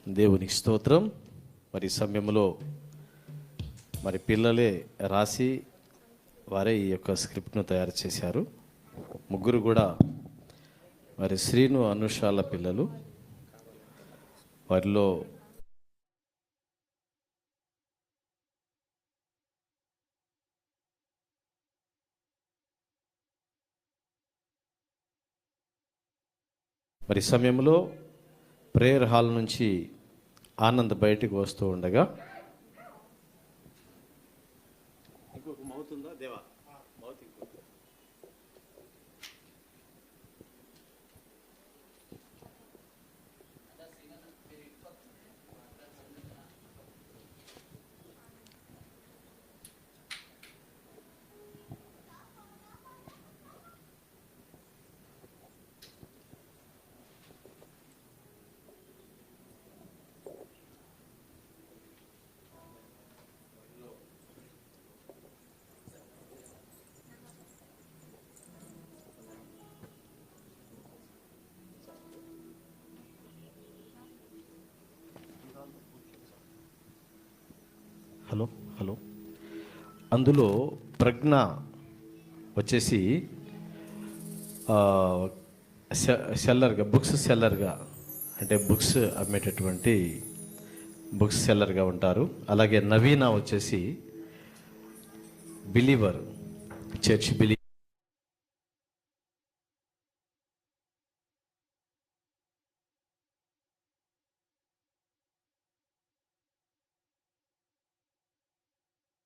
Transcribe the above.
దేవునికి స్తోత్రం. మరి సమయంలో మరి పిల్లలే రాసి వారే ఈ యొక్క స్క్రిప్ట్ను తయారు చేశారు. ముగ్గురు కూడా మరి శ్రీను అనుషాల పిల్లలు. వారిలో మరి సమయంలో ప్రేయర్ హాల్ నుంచి ఆనంద్ బయటికి వస్తూ ఉండగా ఇంకొక మౌత్ ఉందా దేవా? మౌత్ ఇంకొక. Hello hello. అందులో ప్రజ్ఞ వచ్చేసి సెల్లర్గా, బుక్స్ సెల్లర్గా, అంటే బుక్స్ అమ్మేటటువంటి బుక్స్ సెల్లర్గా ఉంటారు. అలాగే నవీన వచ్చేసి బిలీవర్, చర్చ్ బిలీవర్.